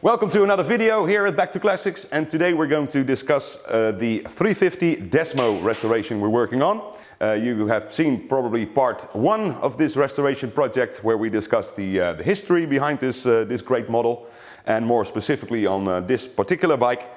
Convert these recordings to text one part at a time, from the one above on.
Welcome to another video here at Back to Classics, and today we're going to discuss the 350 Desmo restoration we're working on. You have seen probably part 1 of this restoration project where we discussed the history behind this great model, and more specifically on this particular bike.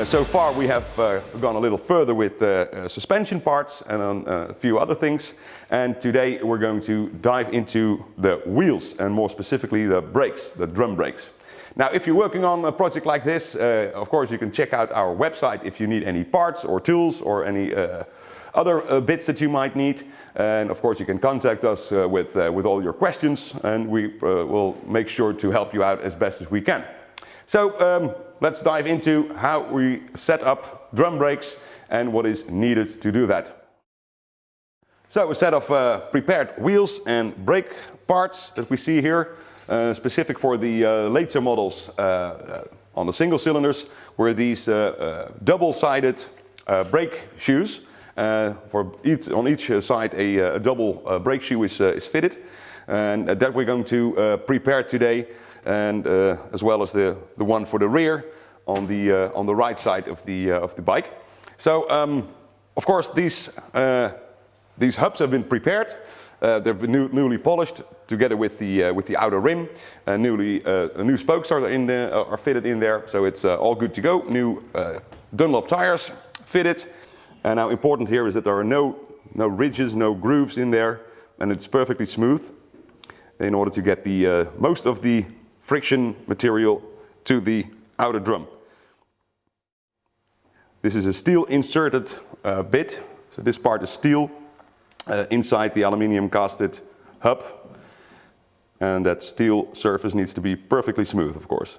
So far we have gone a little further with suspension parts and on a few other things, and today we're going to dive into the wheels and more specifically the brakes, the drum brakes. Now if you're working on a project like this, of course you can check out our website if you need any parts or tools or any other bits that you might need, and of course you can contact us with all your questions, and we will make sure to help you out as best as we can. So let's dive into how we set up drum brakes and what is needed to do that. So a set of prepared wheels and brake parts that we see here, specific for the later models on the single cylinders, were these double-sided brake shoes. On each side a double brake shoe is fitted, and that we're going to prepare today, and as well as the one for the rear on the right side of the bike. So of course these hubs have been prepared. They've been newly polished together with the outer rim. New spokes are fitted in there, so it's all good to go. New Dunlop tires fitted, and now important here is that there are no ridges, no grooves in there, and it's perfectly smooth in order to get the most of the friction material to the outer drum. This is a steel inserted bit, so this part is steel inside the aluminium casted hub, and that steel surface needs to be perfectly smooth, of course.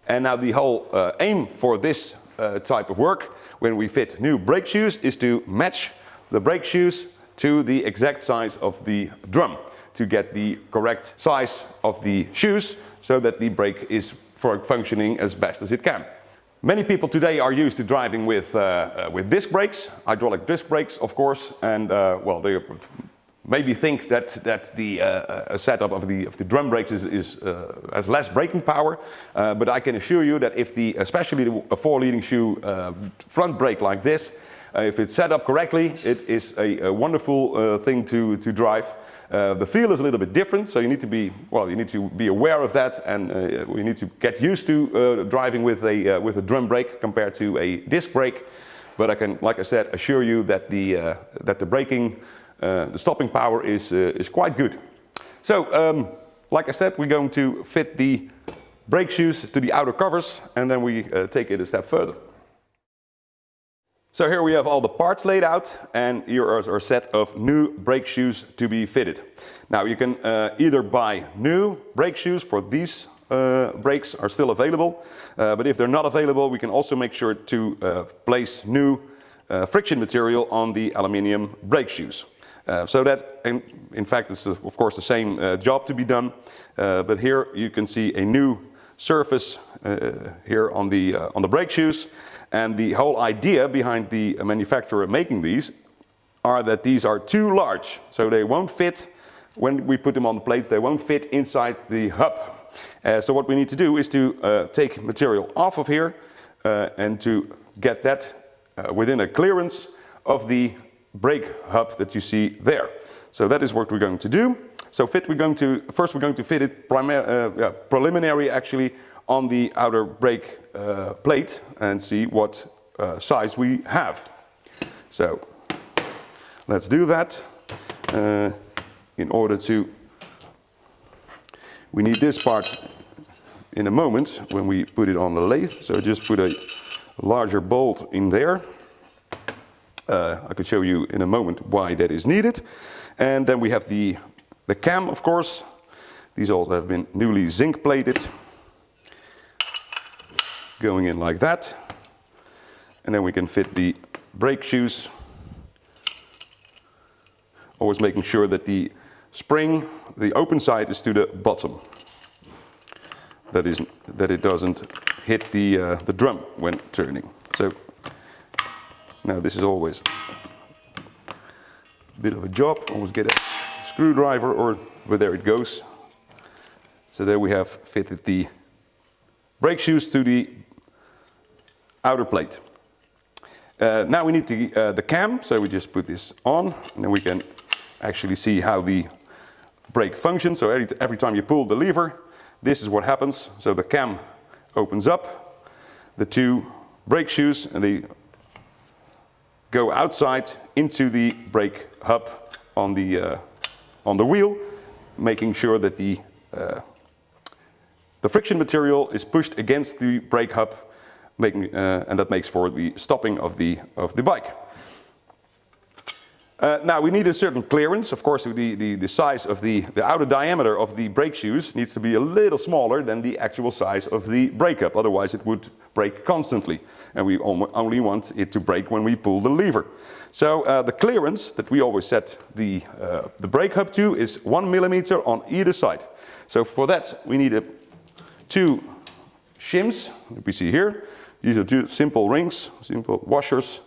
And now the whole aim for this type of work, when we fit new brake shoes, is to match the brake shoes to the exact size of the drum, to get the correct size of the shoes so that the brake is functioning as best as it can. Many people today are used to driving with disc brakes, hydraulic disc brakes of course, and well, they maybe think that the setup of the drum brakes has less braking power, but I can assure you that if especially a 4-leading shoe front brake like this, if it's set up correctly, it is a wonderful thing to drive. The feel is a little bit different, so you need to be aware of that, and we need to get used to driving with a drum brake compared to a disc brake. But I can, like I said, assure you that the braking, the stopping power is quite good. So, like I said, we're going to fit the brake shoes to the outer covers, and then we take it a step further. So here we have all the parts laid out, and here is our set of new brake shoes to be fitted. Now you can either buy new brake shoes, for these brakes are still available, but if they're not available, we can also make sure to place new friction material on the aluminium brake shoes. So that, in fact, it's of course the same job to be done, but here you can see a new surface here on the brake shoes. And the whole idea behind the manufacturer making these are that these are too large, so they won't fit. When we put them on the plates, they won't fit inside the hub. So what we need to do is to take material off of here and to get that within a clearance of the brake hub that you see there. So that is what we're going to do. So first we're going to fit it preliminary actually on the outer brake plate and see what size we have. So let's do that. In order to, we need this part in a moment when we put it on the lathe. So just put a larger bolt in there. I could show you in a moment why that is needed. And then we have the cam, of course. These all have been newly zinc plated. Going in like that. And then we can fit the brake shoes. Always making sure that the spring, the open side, is to the bottom. That it doesn't hit the drum when turning. So now this is always a bit of a job. Always get a screwdriver, or but there it goes. So there we have fitted the brake shoes to the outer plate. Now we need the cam, so we just put this on, and then we can actually see how the brake functions. So every time you pull the lever, this is what happens. So the cam opens up, the two brake shoes, and they go outside into the brake hub on the wheel, making sure that the friction material is pushed against the brake hub, and that makes for the stopping of the bike. Now we need a certain clearance. Of course, the size of the outer diameter of the brake shoes needs to be a little smaller than the actual size of the brake hub. Otherwise it would break constantly, and we only want it to break when we pull the lever. So the clearance that we always set the brake hub to is 1 millimeter on either side. So for that we need two shims that we see here. These are two simple rings, simple washers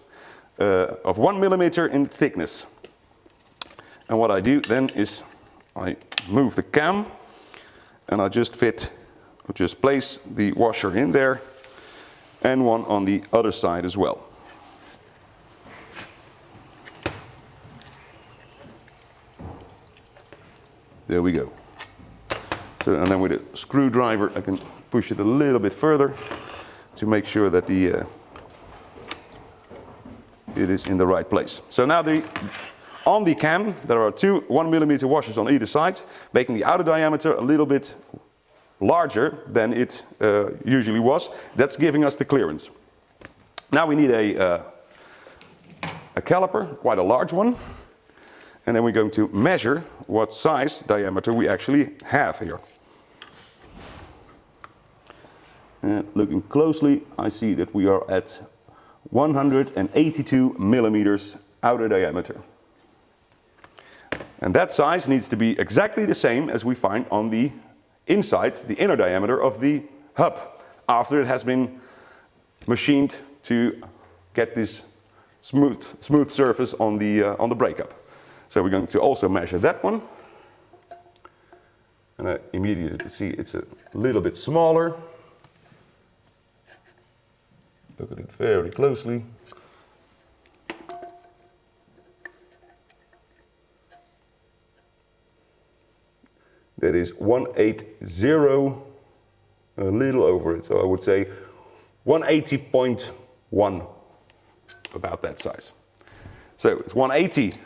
of 1 millimeter in thickness. And what I do then is I move the cam, and I just place the washer in there, and one on the other side as well. There we go. So, and then with a screwdriver I can push it a little bit further to make sure that it is in the right place. So now on the cam there are two 1 millimeter washers on either side, making the outer diameter a little bit larger than it usually was. That's giving us the clearance. Now we need a caliper, quite a large one, and then we're going to measure what size diameter we actually have here. And looking closely, I see that we are at 182 millimeters outer diameter. And that size needs to be exactly the same as we find on the inside, the inner diameter of the hub, after it has been machined to get this smooth surface on the brake hub. So we're going to also measure that one. And I immediately see it's a little bit smaller. Look at it very closely. That is 180, a little over it, so I would say 180.1, about that size. So it's 180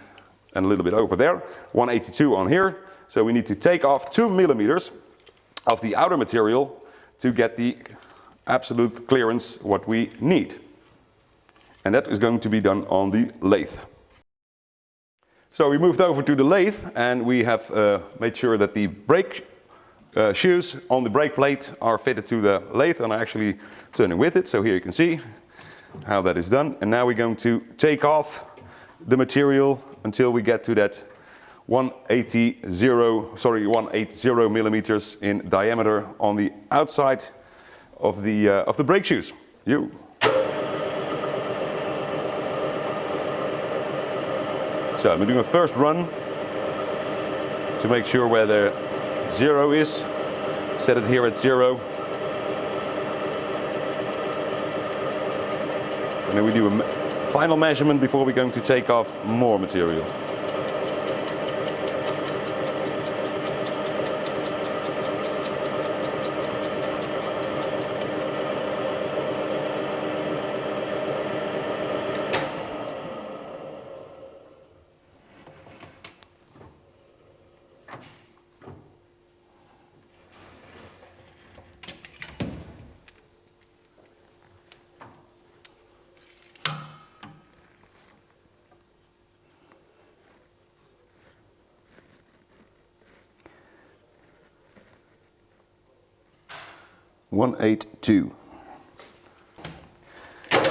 and a little bit over there, 182 on here. So we need to take off 2 millimeters of the outer material to get the absolute clearance what we need. And that is going to be done on the lathe. So we moved over to the lathe, and we have made sure that the brake shoes on the brake plate are fitted to the lathe and are actually turning with it. So here you can see how that is done. And now we're going to take off the material until we get to that 180 millimeters in diameter on the outside of the brake shoes. So I'm doing a first run to make sure where the 0 is. Set it here at 0. And then we do a final measurement before we're going to take off more material.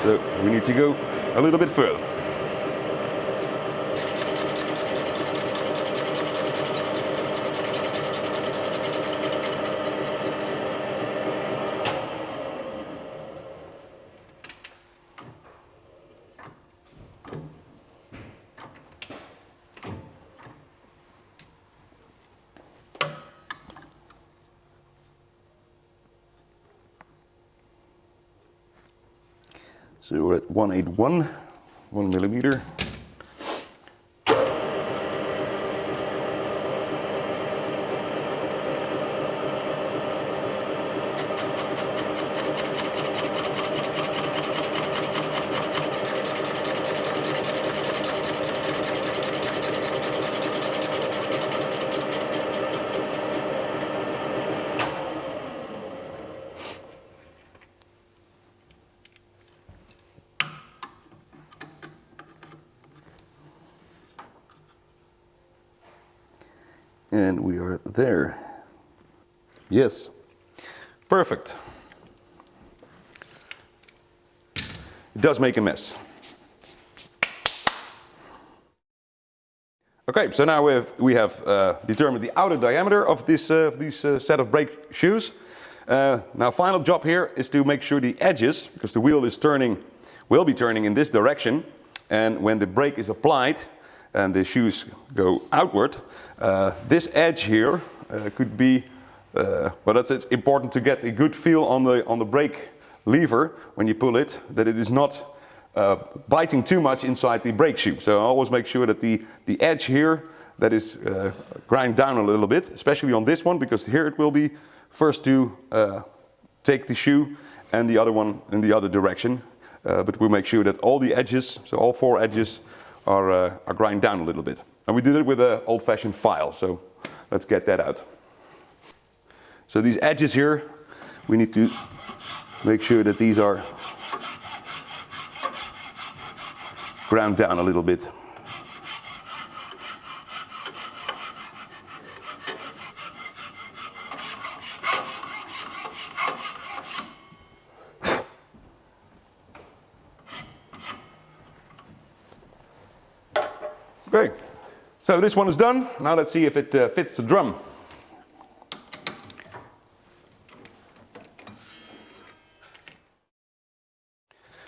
So we need to go a little bit further. So we're at 181, 1 millimeter. And we are there. Yes, perfect. It does make a mess. Okay, so now we have determined the outer diameter of this set of brake shoes. Now final job here is to make sure the edges, because the wheel is will be turning in this direction, and when the brake is applied and the shoes go outward, this edge here could be, well, it's important to get a good feel on the brake lever when you pull it, that it is not biting too much inside the brake shoe. So I always make sure that the edge here, that is grind down a little bit, especially on this one, because here it will be first to take the shoe and the other one in the other direction. But we'll make sure that all the edges, so all 4 edges, are grind down a little bit. And we did it with an old-fashioned file, so let's get that out. So these edges here, we need to make sure that these are ground down a little bit. Great. So this one is done. Now let's see if it fits the drum.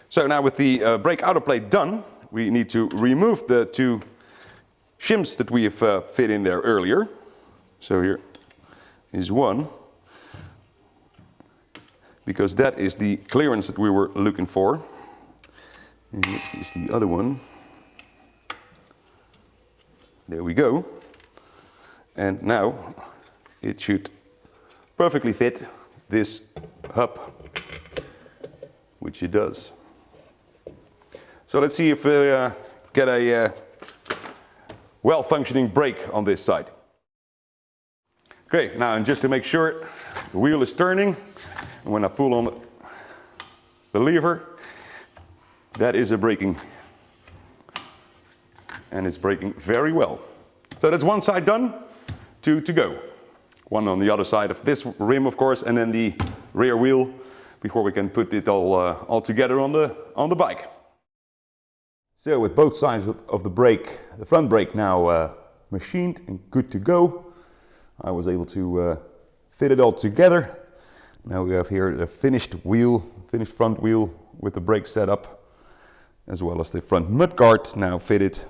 So now with the brake outer plate done, we need to remove the 2 shims that we have fit in there earlier. So here is one, because that is the clearance that we were looking for. And here is the other one. There we go. And now it should perfectly fit this hub, which it does. So let's see if we get a well-functioning brake on this side. Okay, now and just to make sure the wheel is turning, and when I pull on the lever, that is a braking. And it's braking very well. So that's one side done, 2 to go. One on the other side of this rim, of course, and then the rear wheel before we can put it all together on the bike. So with both sides of the brake, the front brake now machined and good to go, I was able to fit it all together. Now we have here the finished front wheel with the brake setup, as well as the front mudguard now fitted.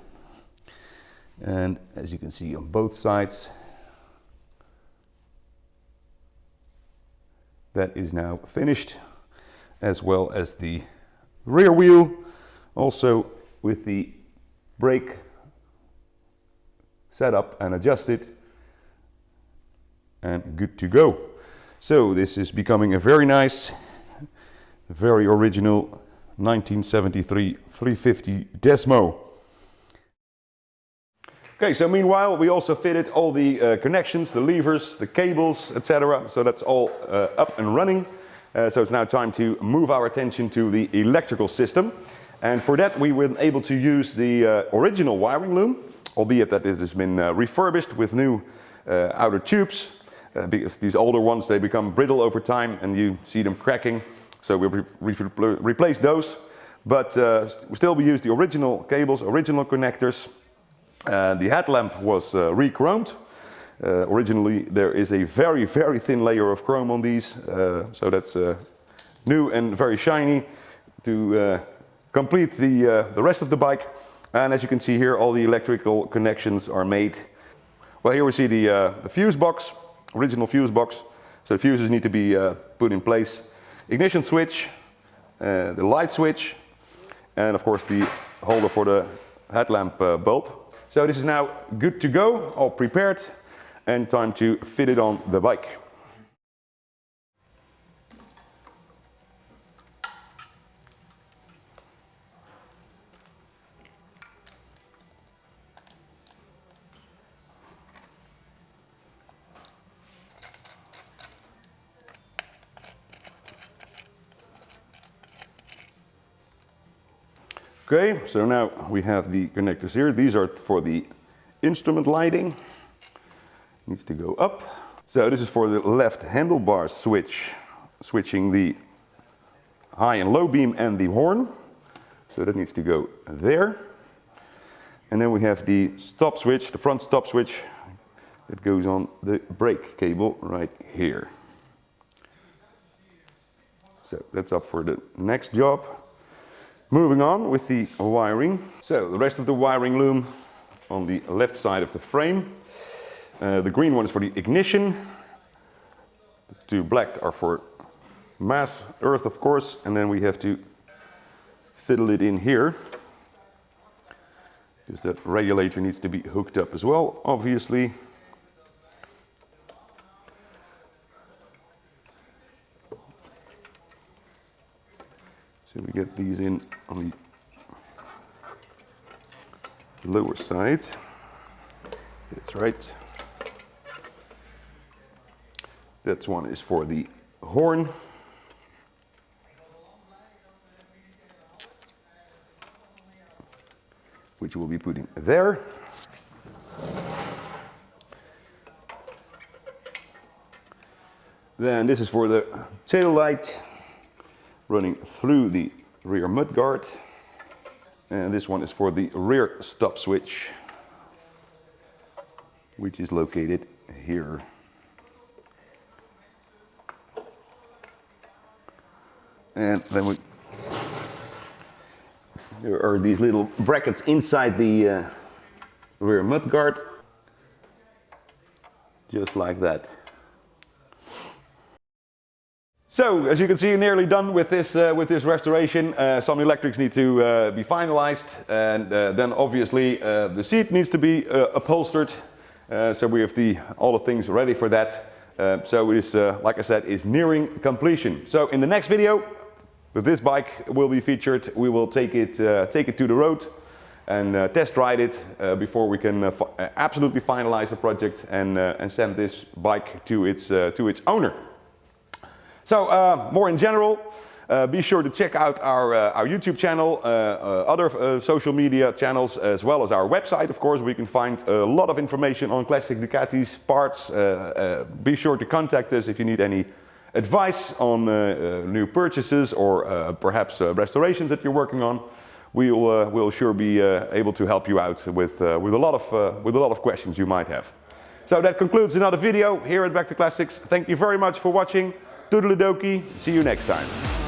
And as you can see on both sides, that is now finished, as well as the rear wheel, also with the brake set up and adjusted, and good to go. So this is becoming a very nice, very original 1973 350 Desmo. Okay, so meanwhile we also fitted all the connections, the levers, the cables, etc. So that's all up and running. So it's now time to move our attention to the electrical system. And for that we were able to use the original wiring loom, albeit that this has been refurbished with new outer tubes. Because these older ones, they become brittle over time and you see them cracking. So we replaced those but still we use the original cables, original connectors. The headlamp was re-chromed. Originally there is a very thin layer of chrome on these, so that's new and very shiny to complete the rest of the bike. And as you can see here, all the electrical connections are made. Well, here we see the fuse box, original fuse box. So the fuses need to be put in place. Ignition switch, the light switch, and of course the holder for the headlamp bulb. So this is now good to go, all prepared, and time to fit it on the bike. Okay, so now we have the connectors here. These are for the instrument lighting. Needs to go up. So this is for the left handlebar switch, switching the high and low beam and the horn. So that needs to go there. And then we have the stop switch, the front stop switch, that goes on the brake cable right here. So that's up for the next job. Moving on with the wiring. So the rest of the wiring loom on the left side of the frame. The green one is for the ignition. The two black are for mass earth, of course, and then we have to fiddle it in here, because that regulator needs to be hooked up as well, obviously. So we get these in on the lower side. That's right. That one is for the horn. Which we'll be putting there. Then this is for the tail light, running through the rear mudguard, and this one is for the rear stop switch, which is located here. And then there are these little brackets inside the rear mudguard, just like that. So, as you can see, nearly done with this restoration. Some electrics need to be finalized, and then obviously the seat needs to be upholstered. So we have all the things ready for that. So it is, like I said, is nearing completion. So in the next video, with this bike will be featured, we will take it to the road and test ride it before we can absolutely finalize the project and send this bike to its owner. So more in general, be sure to check out our YouTube channel, other social media channels, as well as our website, of course, where you can find a lot of information on classic Ducatis parts. Be sure to contact us if you need any advice on new purchases or perhaps restorations that you're working on. We'll sure be able to help you out with a lot of questions you might have. So that concludes another video here at Back to Classics. Thank you very much for watching. Toodle-dokie, see you next time.